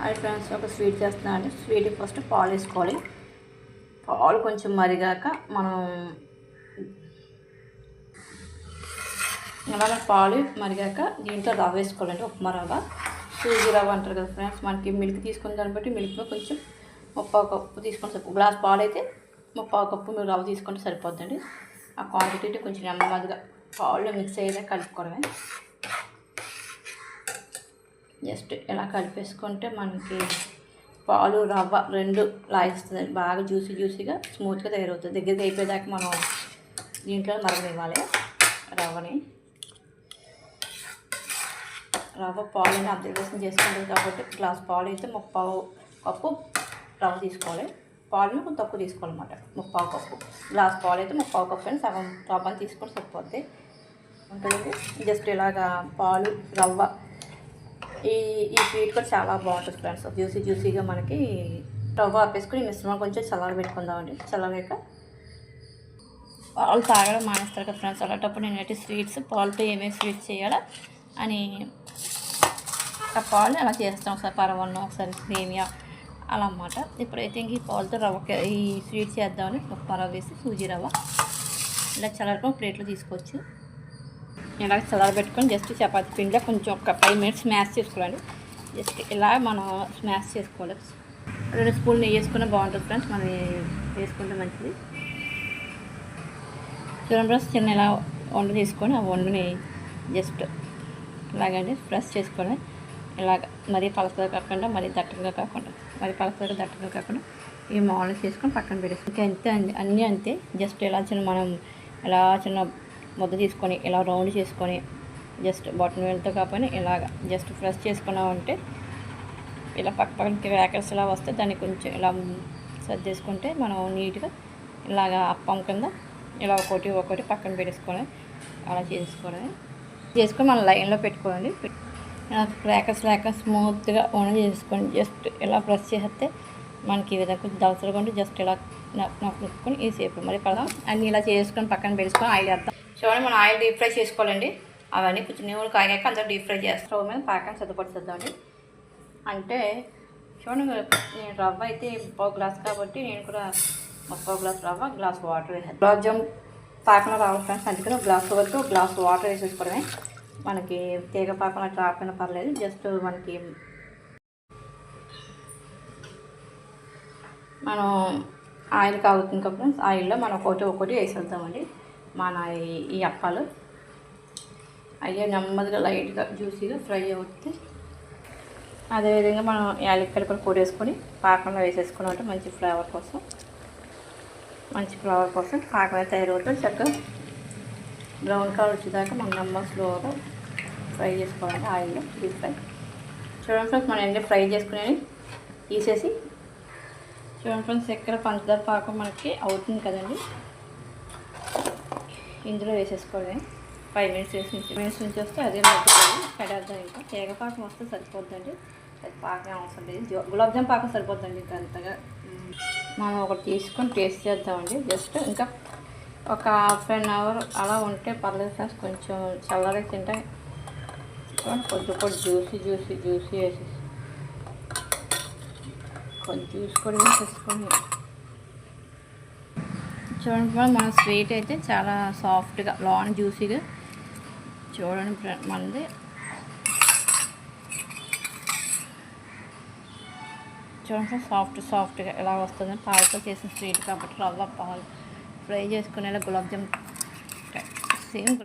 Hi friends, ఒక sweet చేస్తున్నానండి. Sweet first పాలు వేసుకోవాలి. పాలు కొంచెం మరిగాక మనం అలా పాలు మరిగాక దీంట్లో రవ్వ వేసుకోవాలండి. ఉప్మా రవ్వ, సూజీ రవ్వ అంటారు కదా ఫ్రెండ్స్. మనకి మిల్క్ తీసుకున్న దాన్ని బట్టి మిల్క్లో కొంచెం 3/4 కప్పు తీసుకొని సరిపోతుంది. గ్లాస్ పాలు అయితే 3/4 కప్పు మీరు రవ్వ తీసుకుంటే సరిపోద్దండి. ఆ క్వాంటిటీ కొంచెం నెమ్మదిగా పాలు మిక్స్ అయ్యేలా కలుపుకోవడమే. జస్ట్ ఇలా కలిపేసుకుంటే మనకి పాలు రవ్వ రెండు లాగిస్తుంది. బాగా జ్యూసీగా స్మూత్గా తయారవుతుంది. దగ్గరికి అయిపోయేదాకా మనం దీంట్లో మరగనివ్వాలి రవ్వని. రవ్వ పాలని అబ్జర్వేషన్ చేసుకుంటుంది కాబట్టి గ్లాస్ పాలు అయితే 3/4 కప్పు రవ్వ తీసుకోవాలి. పాలను కొంచెం తక్కువ తీసుకోవాలన్నమాట. 3/4 కప్పు గ్లాస్ పాలు అయితే 3/4 కప్పు అని సగం రవ్వని తీసుకొని సరిపోద్ది ఉంటుంది. జస్ట్ ఇలాగా పాలు రవ్వ ఈ స్వీట్ కూడా చాలా బాగుంటుంది ఫ్రెండ్స్. జ్యూసీగా మనకి రవ్వ ఆపేసుకుని మిశ్రమం కొంచెం చల్లగా పెట్టుకుందామండి. చల్లగాక పాలు తాగడం మానేస్తారు కదా ఫ్రెండ్స్. అలాంటప్పుడు నేనైతే స్వీట్స్ పాలతో ఏమేమి స్వీట్స్ చేయాలా అని ఆ పాలు అలా చేస్తాం. ఒకసారి పరవన్నం, ఒకసారి సేమియా అలా అన్నమాట. ఇప్పుడైతే ఇంక ఈ పాలతో రవ్వ ఈ స్వీట్ చేద్దామని ఉప్మా రవ్వ వేసి సూజీ రవ్వ ఇలా చల్లారుకొని ప్లేట్లో తీసుకోవచ్చు. ఇలా చల్లారబెట్టుకొని జస్ట్ చపాతీ పిండిలో కొంచెం ఒక 5 మినిట్స్ స్మాష్ చేసుకోవాలి. జస్ట్ ఇలా మనం స్మాష్ చేసుకోవాలి. 2 స్పూన్లు నెయ్యి వేసుకున్న బాగుంటుంది ఫ్రెండ్స్. మనం వేసుకుంటే మంచిది. చూడండి ఫ్రెండ్స్, చిన్న ఇలా వండు తీసుకొని ఆ వండుని జస్ట్ ఇలాగండి ప్రెస్ చేసుకొని ఇలాగ మరీ పలసగా కాకుండా మరీ దట్టంగా కాకుండా దట్టంగా కాకుండా ఈ మామూలు చేసుకొని పక్కన పెట్టేసుకొని ఇంకా అంతే అండి. అన్నీ అంతే. జస్ట్ ఇలా మనం ఇలా చిన్న ముద్ద తీసుకొని ఇలా రౌండ్ చేసుకొని జస్ట్ బటన్ వేలుతో కాకపోయినా ఇలాగ జస్ట్ ప్రెస్ చేసుకున్నామంటే ఇలా పక్కన క్రాకర్స్ ఇలా వస్తే దాన్ని కొంచెం ఇలా సర్దేసుకుంటే మనం నీట్గా ఇలాగ అప్పం కింద ఇలా ఒకటి పక్కన పెట్టేసుకొని అలా చేసుకొని మనం లైన్లో పెట్టుకోండి. క్రాకర్స్ లేక స్మూత్గా ఓన్ చేసుకొని జస్ట్ ఇలా ప్రెస్ చేస్తే మనకి ఈ విధంగా కొంచెం దవసలుగా ఉండి జస్ట్ ఇలా నొక్కుని ఈ సేపు మరి పడదాం అన్నీ ఇలా చేసుకొని పక్కన పెట్టుకొని ఆయిల్ వేద్దాం. చూడండి, మనం ఆయిల్ డీప్ ఫ్రై చేసుకోవాలండి. అవన్నీ కొంచెం నూనె కాగాక అంతా డీప్ ఫ్రై చేస్తాం. స్టవ్ మీద పాకం సిద్ధపడుతుందండి. అంటే చూడండి, నేను రవ్వ అయితే 1/4 గ్లాస్ కాబట్టి నేను కూడా 1/4 గ్లాస్ రవ్వ, గ్లాస్ వాటర్ వేసాను. గులాబ్ జామ్ పాకంలో రావాలి ఫ్రెండ్స్. అందుకని ఒక గ్లాస్ వరకు గ్లాస్ వాటర్ వేసేసుకోవడమే. మనకి తీగ పాకం అట్లా రాకపోయినా పర్లేదు. జస్ట్ మనకి మనం ఆయిల్ కాగుతుంది కదా ఫ్రెండ్స్. ఆయిల్లో మనం ఒకటి వేసేద్దామండి. మన ఈ అప్పాలు అయ్యే నెమ్మదిగా లైట్గా జ్యూసీగా ఫ్రై అవుతుంది. అదేవిధంగా మనం యాలక్కాయలు కూడా పొడి వేసుకొని పాకంలో వేసేసుకుని ఉంటే మంచి ఫ్లేవర్ కోసం పాకం అయితే తయారవుతుంది. చక్కగా బ్రౌన్ కలర్ వచ్చేదాకా మనం నెమ్మది స్లోగా ఫ్రై చేసుకోవాలండి ఆయిల్లో డీప్ ఫ్రై. చూడండి ఫ్రెండ్స్, మనం అన్నీ ఫ్రై చేసుకుని తీసేసి చూడండి ఫ్రెండ్స్, చక్కెర పంచదార పాకం మనకి అవుతుంది కదండి. ఇందులో వేసేసుకోవడమే. 5 మినిట్స్ నుంచి వస్తే అదే మగ్గుతుంది. కడేద్దాం. ఇంకా తీగ పాకం వస్తే సరిపోద్దండి. అది పాకం అవసరం లేదు. గులాబ్ జామ్ పాకం సరిపోద్దండి. ఇంకా అంతగా మనం ఒకటి తీసుకొని టేస్ట్ చేద్దామండి. జస్ట్ ఇంకా ఒక ½ an hour అలా ఉంటే పర్లేదు ఫ్రెండ్స్. కొంచెం చల్లగా తింటే కొంచెం జ్యూసీ వేసేసి కొంచెం జ్యూస్ కూడా వేసేసుకొని చూడండి. మన స్వీట్ అయితే చాలా సాఫ్ట్గా లాంగ్ జ్యూసీగా చూడండి మనది. చూడండి సాఫ్ట్గా ఎలా వస్తుంది. పాలతో చేసిన స్వీట్ కాబట్టి రవ్వ పాలు ఫ్రై చేసుకునేలా గులాబ్ జామ్ సేమ్